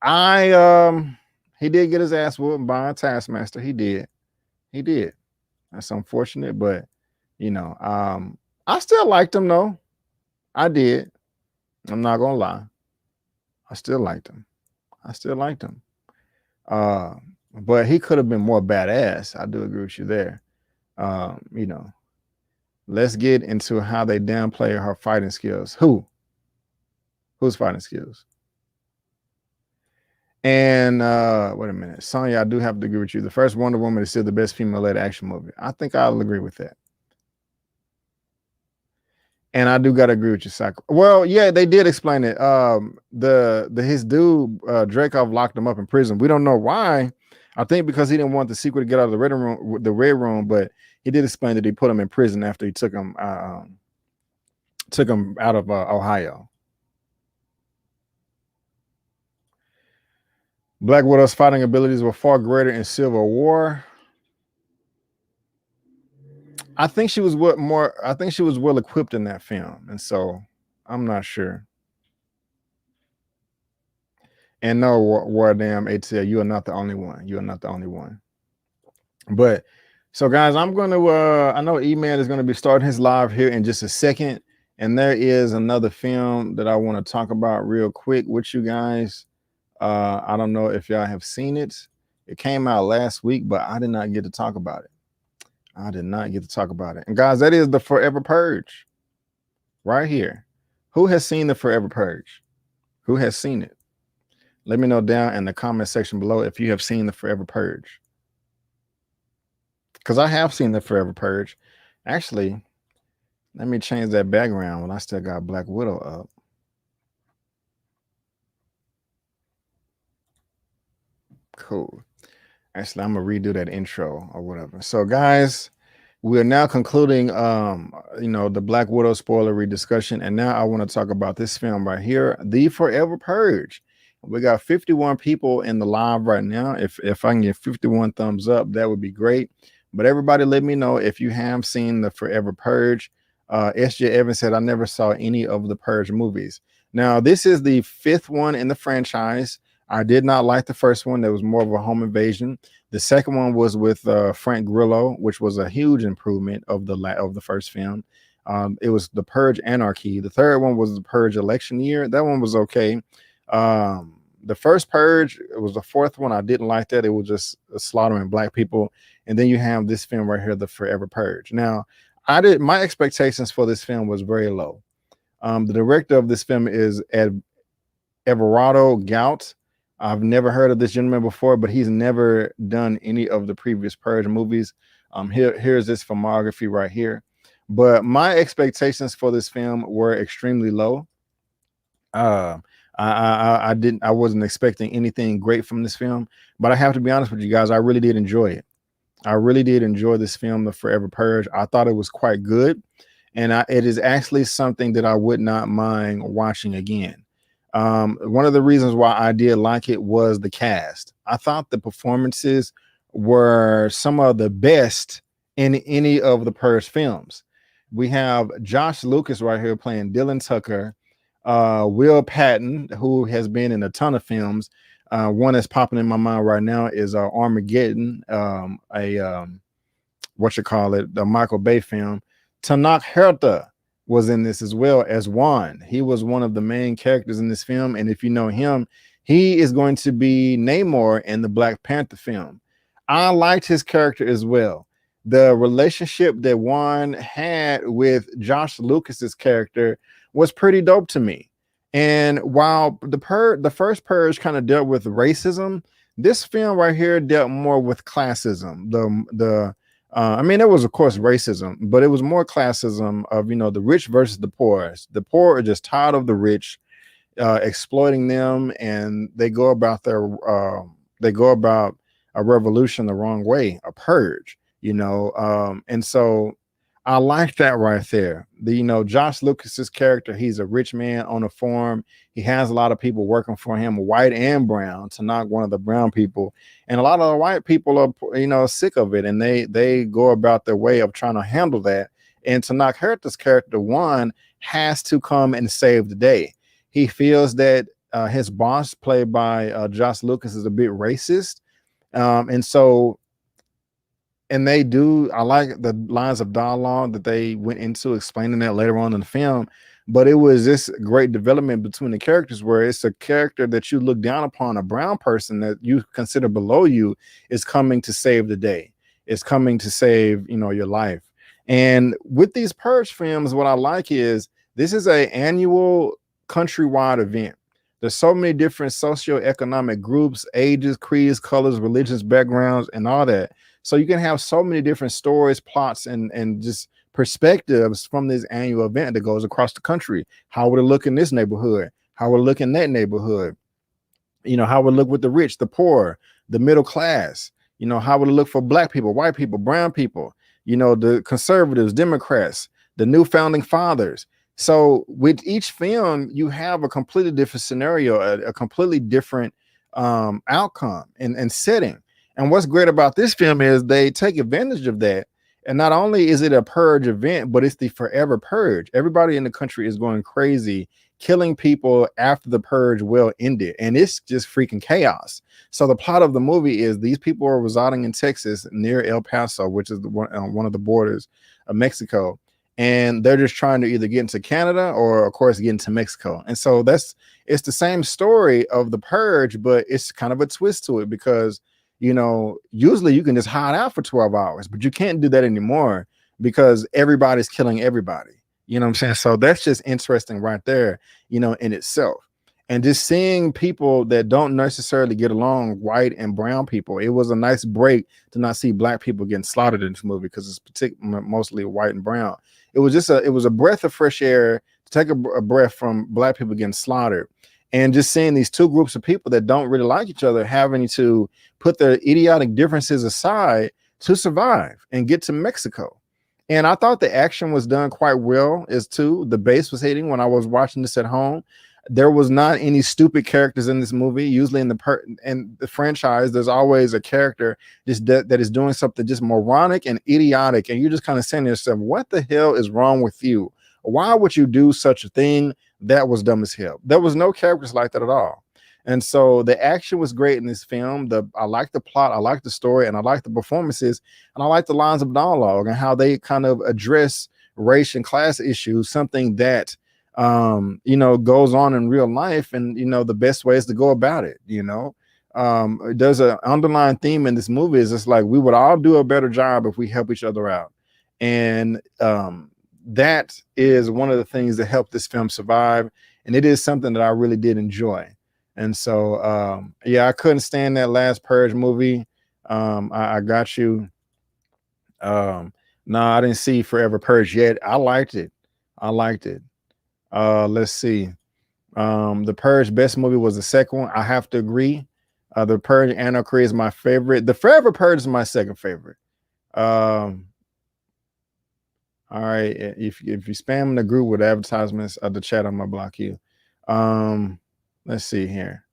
He did get his ass whooped by a Taskmaster. He did. That's unfortunate, but you know, I still liked him though. I did. I'm not gonna lie. I still liked him. But he could have been more badass. I do agree with you there. You know, let's get into how they downplay her fighting skills. Whose fighting skills? And wait a minute, Sonya, I do have to agree with you. The first Wonder Woman is still the best female-led action movie. I think I'll agree with that. And I do gotta agree with you, Saka. Well, yeah, they did explain it. His dude Dreykov locked him up in prison. We don't know why. I think because he didn't want the secret to get out of the red room. But he did explain that he put him in prison after he took him out of Ohio. Black Widow's fighting abilities were far greater in Civil War. I think she was well equipped in that film, and so I'm not sure. And no, War Damn ATL, you are not the only one. You are not the only one. But So, guys, I'm going to, I know Eman is going to be starting his live here in just a second. And there is another film that I want to talk about real quick with you guys. I don't know if y'all have seen it. It came out last week, but I did not get to talk about it. I did not get to talk about it. And, guys, that is The Forever Purge right here. Who has seen The Forever Purge? Who has seen it? Let me know down in the comment section below if you have seen The Forever Purge. Because I have seen The Forever Purge. Actually, let me change that background when I still got Black Widow up. Cool. Actually, I'm gonna redo that intro or whatever. So, guys, we are now concluding the Black Widow spoilery discussion, and now I want to talk about this film right here, The Forever Purge. We got 51 people in the live right now. If I can get 51 thumbs up, that would be great. But everybody, let me know if you have seen The Forever Purge. SJ Evans said, I never saw any of the Purge movies. Now, this is the 5th one in the franchise. I did not like the first one. There was more of a home invasion. The second one was with Frank Grillo, which was a huge improvement of the first film. It was The Purge Anarchy. The third one was The Purge Election Year. That one was okay. The first Purge, it was the 4th one. I didn't like that. It was just slaughtering black people. And then you have this film right here, The Forever Purge. Now, my expectations for this film was very low. The director of this film is Everardo Gout. I've never heard of this gentleman before, but he's never done any of the previous Purge movies. Here's this filmography right here. But my expectations for this film were extremely low. I wasn't expecting anything great from this film, but I have to be honest with you guys, I really did enjoy it. I really did enjoy this film, The Forever Purge. I thought it was quite good, and it is actually something that I would not mind watching again. One of the reasons why I did like it was the cast. I thought the performances were some of the best in any of the Purge films. We have Josh Lucas right here playing Dylan Tucker, Will Patton, who has been in a ton of films. One that's popping in my mind right now is Armageddon, the Michael Bay film. Tanak Herta was in this as well as Juan. He was one of the main characters in this film, and if you know him, he is going to be Namor in the Black Panther film. I liked his character as well. The relationship that Juan had with Josh Lucas's character was pretty dope to me. And while the first Purge kind of dealt with racism, this film right here dealt more with classism. I mean, it was, of course, racism, but it was more classism of, the rich versus the poor. The poor are just tired of the rich exploiting them, and they go about a revolution the wrong way, a purge, and so I like that right there. Josh Lucas's character, he's a rich man on a farm. He has a lot of people working for him, white and brown, to knock one of the brown people. And a lot of the white people are, sick of it. And they go about their way of trying to handle that. And to knock Herta's character, Juan, has to come and save the day. He feels that his boss, played by Josh Lucas, is a bit racist. And they do, I like the lines of dialogue that they went into explaining that later on in the film, but it was this great development between the characters where it's a character that you look down upon, a brown person that you consider below you, is coming to save the day. It's coming to save, your life. And with these Purge films, what I like is this is an annual countrywide event. There's so many different socioeconomic groups, ages, creeds, colors, religions, backgrounds, and all that. So you can have so many different stories, plots, and just perspectives from this annual event that goes across the country. How would it look in this neighborhood? How would it look in that neighborhood? How would it look with the rich, the poor, the middle class? How would it look for black people, white people, brown people? The conservatives, Democrats, the new founding fathers. So with each film, you have a completely different scenario, a completely different outcome and setting. And what's great about this film is they take advantage of that. And not only is it a purge event, but it's the forever purge. Everybody in the country is going crazy killing people after the purge will ended, and it's just freaking chaos. So the plot of the movie is these people are residing in Texas near El Paso, which is one of the borders of Mexico, and they're just trying to either get into Canada or, of course, get into Mexico. And so it's the same story of the purge, but it's kind of a twist to it because, you know, usually you can just hide out for 12 hours, but you can't do that anymore because everybody's killing everybody. You know what I'm saying? So that's just interesting right there, you know, in itself. And just seeing people that don't necessarily get along, white and brown people, it was a nice break to not see black people getting slaughtered in this movie because it's mostly white and brown. It was just it was a breath of fresh air to take a breath from black people getting slaughtered. And just seeing these two groups of people that don't really like each other having to put their idiotic differences aside to survive and get to Mexico. And I thought the action was done quite well as too. The bass was hitting when I was watching this at home. There was not any stupid characters in this movie. Usually in the franchise, there's always a character just that is doing something just moronic and idiotic. And you're just kind of saying to yourself, what the hell is wrong with you? Why would you do such a thing? That was dumb as hell. There was no characters like that at all. And so the action was great in this film. I like the plot, I like the story, and I like the performances, and I like the lines of dialogue and how they kind of address race and class issues, something that you know, goes on in real life, and you know, the best way is to go about it. You know, there's an underlying theme in this movie is it's like we would all do a better job if we help each other out, and that is one of the things that helped this film survive, and it is something that I really did enjoy. And so, yeah, I couldn't stand that last Purge movie. I got you. No, I didn't see Forever Purge yet. I liked it. Let's see. The Purge best movie was the second one. I have to agree. The Purge Anarchy is my favorite. The Forever Purge is my second favorite. All right. If you spam the group with advertisements of the chat, I'm gonna block you. Let's see here.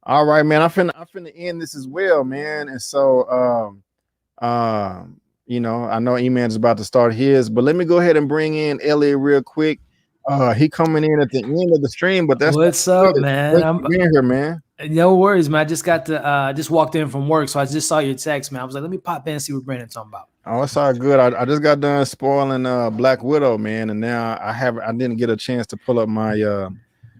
All right, man. I'm finna end this as well, man. And so you know, I know Eman is about to start his, but let me go ahead and bring in Elliot real quick. He coming in at the end of the stream, but that's what's up, man. I'm being here, man. No worries, man. I just got to just walked in from work, so I just saw your text, man. I was like, let me pop in and see what Brandon's talking about. Oh, it's all good. I just got done spoiling Black Widow, man, and now I didn't get a chance to pull up my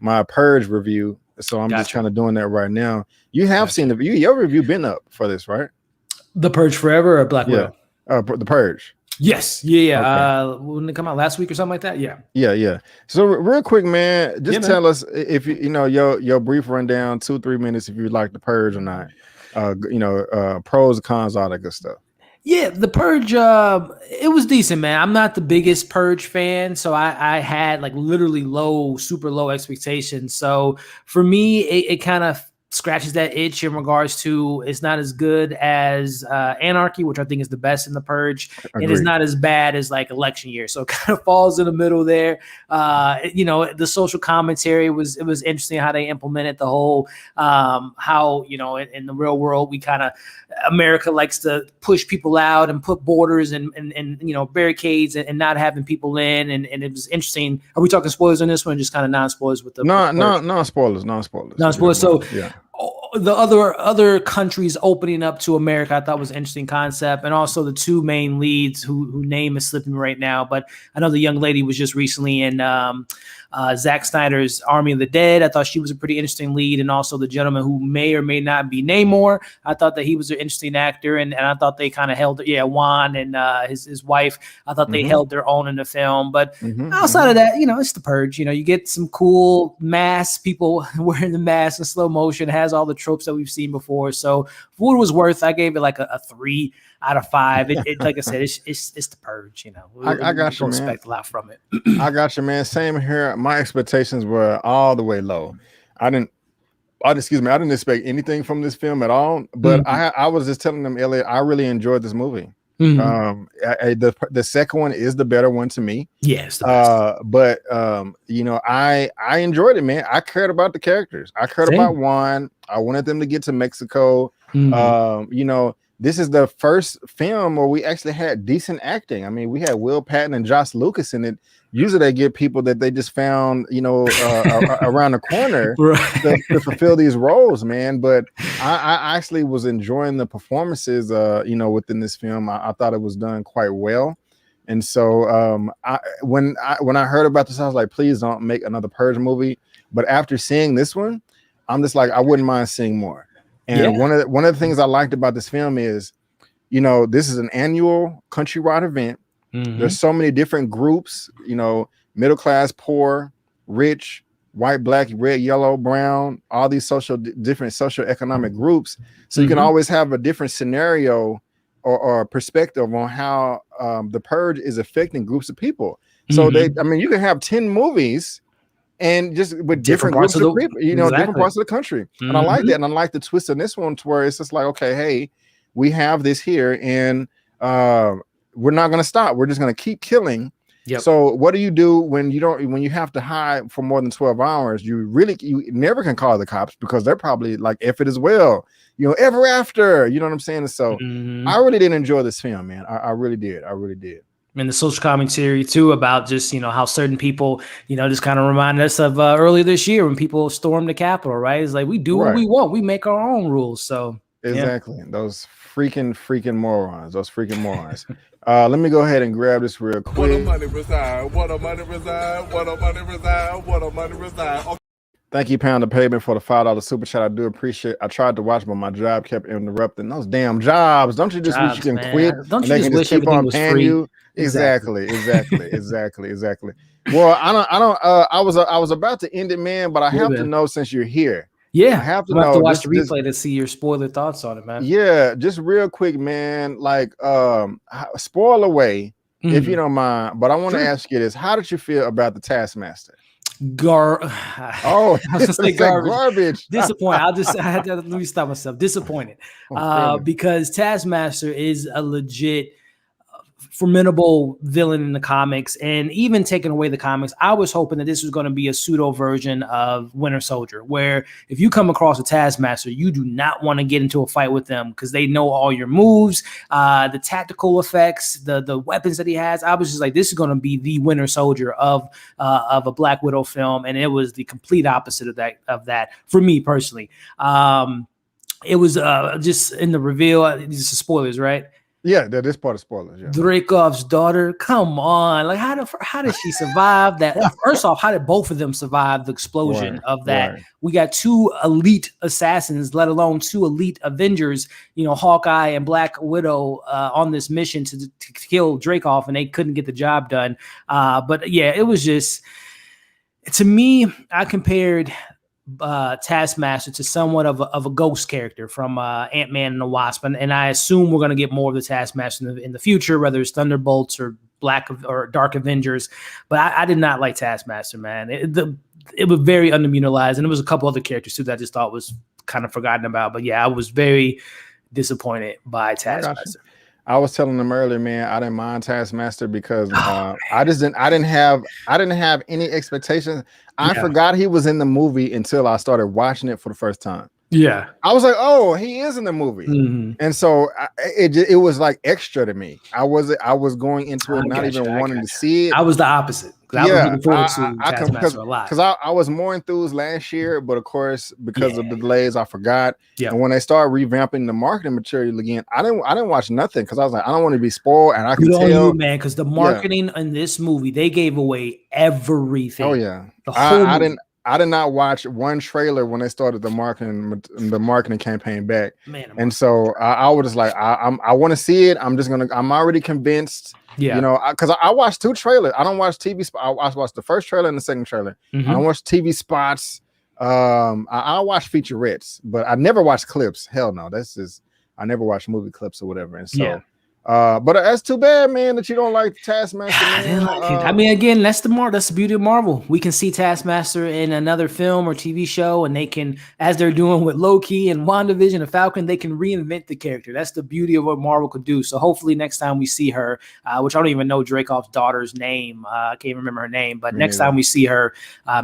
my Purge review, so I'm just kind of doing that right now. You have seen your review been up for this, right? The Purge Forever or Black Widow? The Purge. Yes. Yeah. Okay. When it come out last week or something like that? Yeah. So real quick, man, just tell us if you know your brief rundown, 2-3 minutes, if you like the Purge or not. You know, pros, cons, all that good stuff. Yeah, the Purge, it was decent, man. I'm not the biggest Purge fan, so I had like literally super low expectations. So for me, it kind of scratches that itch in regards to it's not as good as Anarchy, which I think is the best in the Purge. Agreed. And it's not as bad as like Election Year. So it kind of falls in the middle there. You know, the social commentary it was interesting how they implemented the whole how, you know, in the real world, we kind of America likes to push people out and put borders and you know, barricades and not having people in. And it was interesting. Are we talking spoilers on this one? Just kind of non-spoilers with the non-spoilers. Non-spoilers. So yeah. The other countries opening up to America, I thought was an interesting concept, and also the two main leads who name is slipping right now, but I know the young lady was just recently in Zack Snyder's Army of the Dead. I thought she was a pretty interesting lead, and also the gentleman who may or may not be Namor. I thought that he was an interesting actor, and I thought they kind of held Juan and his wife. I thought they held their own in the film, but outside of that, you know, it's the Purge. You know, you get some cool mask people wearing the mask in slow motion. It has all the tropes that we've seen before. So for what it was worth, I gave it like a 3 out of 5. It like I said, it's the Purge. You know, I got you, man. Expect a lot from it. I got you, man. Same here. My expectations were all the way low. I didn't expect anything from this film at all. But I was just telling them, Elliot, I really enjoyed this movie. The second one is the better one to me. Yes. But you know, I enjoyed it, man. I cared about the characters. I cared about Juan. I wanted them to get to Mexico. You know, this is the first film where we actually had decent acting. I mean, we had Will Patton and Josh Lucas in it. Usually they get people that they just found, around the corner Right. to fulfill these roles, man. But I actually was enjoying the performances, within this film. I thought it was done quite well. And so when I heard about this, I was like, please don't make another Purge movie. But after seeing this one, I'm just like, I wouldn't mind seeing more. And one of the things I liked about this film is, this is an annual countrywide event. Mm-hmm. There's so many different groups, middle class, poor, rich, white, black, red, yellow, brown, all these different social economic groups. So you can always have a different scenario or perspective on how the Purge is affecting groups of people. So you can have 10 movies and just with different groups of people, different parts of the country. And I like that. And I like the twist in this one to where it's just like, okay, hey, we have this here and we're not going to stop. We're just going to keep killing. Yep. So what do you do when you have to hide for more than 12 hours? You never can call the cops because they're probably like, if it as well, ever after, you know what I'm saying? So I really did enjoy this film, man. I really did. And the social commentary too about just, how certain people, just kind of remind us of earlier this year when people stormed the Capitol, right? It's like, we do what we want. We make our own rules. So exactly. Yeah. Those freaking morons. Let me go ahead and grab this real quick. What a money reside. Okay. Thank you, Pound of Pavement, for the $5 super chat. I do appreciate. I tried to watch, but my job kept interrupting. Those damn jobs. Don't you just wish you can quit? Don't you just wish everything was free? You? Exactly. Well, I was about to end it, man, but I have to know since you're here. Yeah, I have to know. To watch the replay to see your spoiler thoughts on it, man. Yeah, just real quick, man. Like, spoil away if you don't mind. But I want to ask you this: how did you feel about the Taskmaster? I was gonna say garbage. Disappointed. Let me stop myself. Disappointed, because Taskmaster is a legit formidable villain in the comics, and even taking away the comics, I was hoping that this was going to be a pseudo version of Winter Soldier, where if you come across a Taskmaster, you do not want to get into a fight with them because they know all your moves, the tactical effects, the weapons that he has. I was just like, this is going to be the Winter Soldier of a Black Widow film, and it was the complete opposite of that for me personally. It was just in the reveal. These are spoilers, right? Yeah, that is part of spoilers. Yeah. Dreykov's daughter, come on! Like, how did she survive that? First off, how did both of them survive the explosion of that? Right. We got two elite assassins, let alone two elite Avengers. Hawkeye and Black Widow on this mission to kill Dreykov, and they couldn't get the job done. But yeah, it was just, to me, I compared Taskmaster to somewhat of a ghost character from Ant-Man and the Wasp, and I assume we're going to get more of the Taskmaster in the future, whether it's Thunderbolts or Black or Dark Avengers. But I did not like Taskmaster, man. It was very underutilized, and there was a couple other characters too that I just thought was kind of forgotten about. But yeah, I was very disappointed by Taskmaster. I was telling them earlier, man, I didn't mind Taskmaster because I didn't have any expectations. I forgot he was in the movie until I started watching it for the first time. Yeah, I was like, oh, he is in the movie, and so it was like extra to me. I was going into it not even wanting to see it. I was the opposite. I was looking forward to Taskmaster a lot because I was more enthused last year, but of course because of the delays, I forgot. Yeah. And when they started revamping the marketing material again, I didn't watch nothing because I was like, I don't want to be spoiled, and I can tell, man, because the marketing in this movie, they gave away everything. Oh yeah, I did not watch one trailer when they started the marketing campaign back. Man, and so I was just like, I want to see it. I'm already convinced. Yeah, because I watched two trailers. I don't watch TV. I watched the first trailer and the second trailer. I don't watch TV spots. I watch featurettes, but I never watch clips. Hell no, that's just, I never watch movie clips or whatever. And so But that's too bad, man, that you don't like Taskmaster, man. I mean, again, that's the beauty of Marvel. We can see Taskmaster in another film or TV show, and they can, as they're doing with Loki and WandaVision and Falcon, they can reinvent the character. That's the beauty of what Marvel could do. So hopefully next time we see her, which I don't even know Dreykov's daughter's name. I can't remember her name, but next time we see her,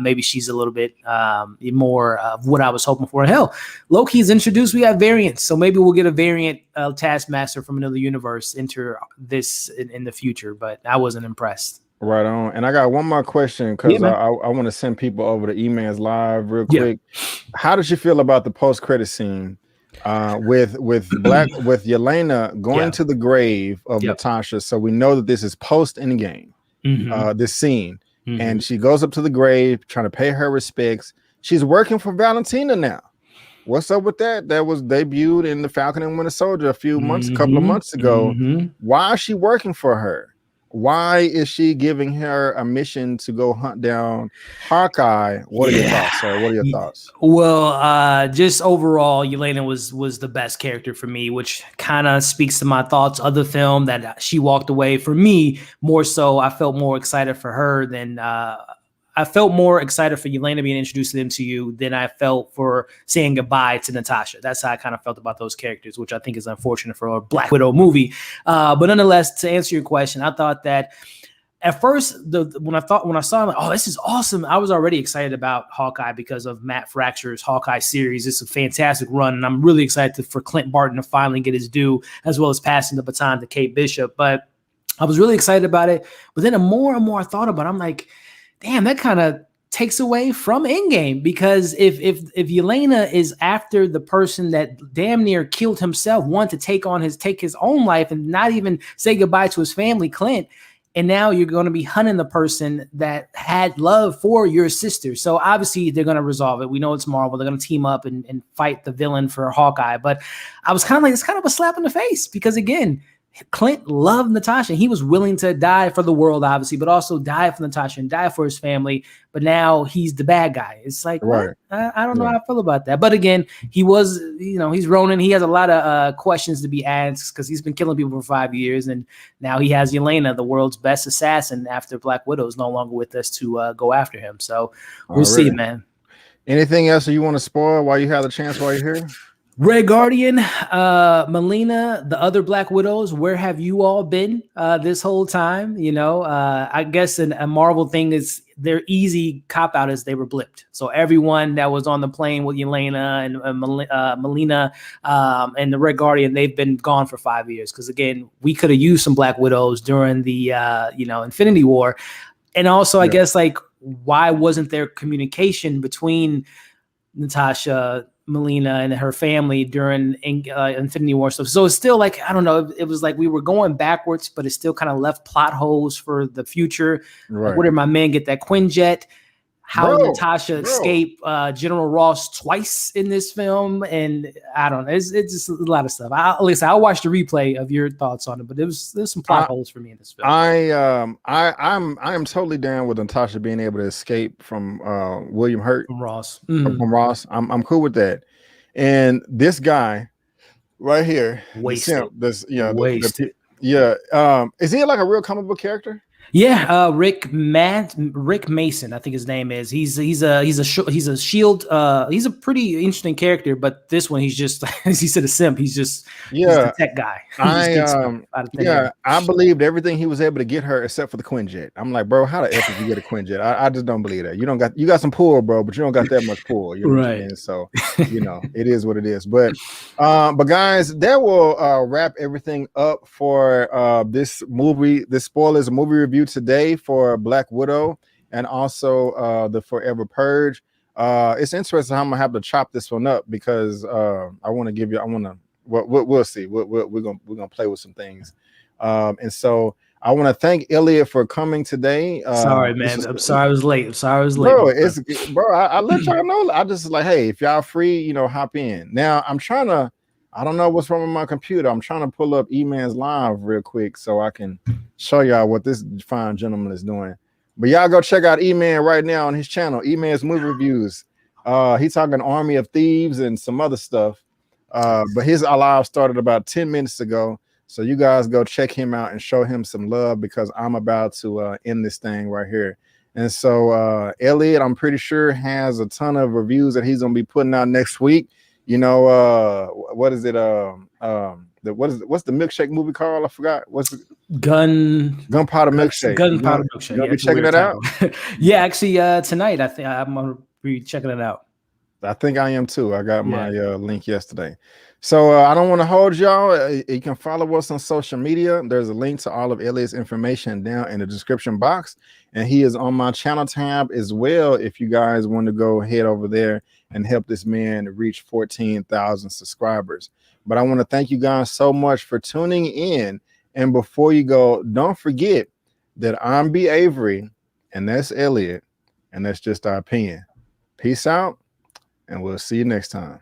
maybe she's a little bit more of what I was hoping for. Hell, Loki's introduced. We have variants, so maybe we'll get a variant of Taskmaster from another universe enter this in the future, but I wasn't impressed. Right on. And I got one more question because I want to send people over to Eman's live real quick. How did you feel about the post-credit scene with Yelena going to the grave of Natasha? So we know that this is post-Endgame, this scene. And she goes up to the grave trying to pay her respects. She's working for Valentina now. What's up with that? That was debuted in the Falcon and Winter Soldier a couple of months ago. Why is she working for her? Why is she giving her a mission to go hunt down Hawkeye? What are your thoughts, sir? What are your thoughts? Well, just overall, Yelena was the best character for me, which kind of speaks to my thoughts of the film, that she walked away. For me, more so, I felt more excited for her than I felt more excited for Yelena being introduced to the MCU than I felt for saying goodbye to Natasha. That's how I kind of felt about those characters, which I think is unfortunate for a Black Widow movie. But nonetheless, to answer your question, I thought that at first, when I saw, like, oh, this is awesome, I was already excited about Hawkeye because of Matt Fraction Hawkeye series. It's a fantastic run, and I'm really excited for Clint Barton to finally get his due, as well as passing the baton to Kate Bishop. But I was really excited about it. But then the more and more I thought about it, I'm like, damn, that kind of takes away from Endgame, because if Yelena is after the person that damn near killed himself, wanted to take his own life and not even say goodbye to his family, Clint, and now you're going to be hunting the person that had love for your sister. So obviously they're going to resolve it. We know it's Marvel. They're going to team up and fight the villain for Hawkeye. But I was kind of like, it's kind of a slap in the face, because again, Clint loved Natasha. He was willing to die for the world, obviously, but also die for Natasha and die for his family. But now he's the bad guy. It's like, right. I don't know how I feel about that. But again, he was, he's Ronin. He has a lot of questions to be asked, because he's been killing people for 5 years. And now he has Yelena, the world's best assassin, after Black Widow is no longer with us to go after him. So we'll see, man. Anything else that you want to spoil while you have the chance while you're here? Red Guardian, Melina, the other Black Widows, where have you all been this whole time? I guess a Marvel thing is their easy cop out is they were blipped. So everyone that was on the plane with Yelena and Melina and the Red Guardian, they've been gone for 5 years. Because again, we could have used some Black Widows during the Infinity War, and also I guess, like, why wasn't there communication between Natasha, Melina, and her family during Infinity War stuff? So it's still like, I don't know, it was like we were going backwards, but it still kind of left plot holes for the future. Right. Like, where did my man get that Quinjet? How did Natasha escape General Ross twice in this film? And I don't know, it's just a lot of stuff. I'll watch the replay of your thoughts on it, but there's some plot holes for me in this film. I am totally down with Natasha being able to escape from William Hurt from Ross. From Ross. I'm cool with that. And this guy right here, wasted. Is he like a real comic book character? Yeah, Rick Mason, I think his name is. He's a Shield. He's a pretty interesting character, but this one he's just, as he said, a simp. He's just he's the tech guy. I believed everything he was able to get her except for the Quinjet. I'm like, bro, how the F did you get a Quinjet? I just don't believe that. You got some pull, bro, but you don't got that much pull. You know what I mean? So it is what it is. But guys, that will wrap everything up for this movie. This spoilers movie review today for Black Widow and also the Forever Purge. It's interesting how I'm gonna have to chop this one up, because we'll see. We're gonna play with some things, and so I want to thank Elliot for coming today. Sorry, man. I'm sorry I was late. Bro, I let y'all know. I just like, hey, if y'all free, hop in. Now I don't know what's wrong with my computer. I'm trying to pull up Eman's live real quick so I can show y'all what this fine gentleman is doing. But y'all go check out Eman right now on his channel, Eman's Movie Reviews. He's talking Army of Thieves and some other stuff. But his live started about 10 minutes ago. So you guys go check him out and show him some love because I'm about to end this thing right here. And so Elliot, I'm pretty sure, has a ton of reviews that he's gonna be putting out next week. You know, what is it? What's the milkshake movie called? I forgot. What's the Gunpowder Milkshake? Gunpowder Milkshake. You gonna be checking it out? Yeah, actually, tonight I think I'm gonna be checking it out. I think I am too. I got my link yesterday. So I don't want to hold y'all. You can follow us on social media. There's a link to all of Elliot's information down in the description box. And he is on my channel tab as well. If you guys want to go head over there and help this man reach 14,000 subscribers. But I want to thank you guys so much for tuning in. And before you go, don't forget that I'm B. Avery and that's Elliot. And that's just our opinion. Peace out. And we'll see you next time.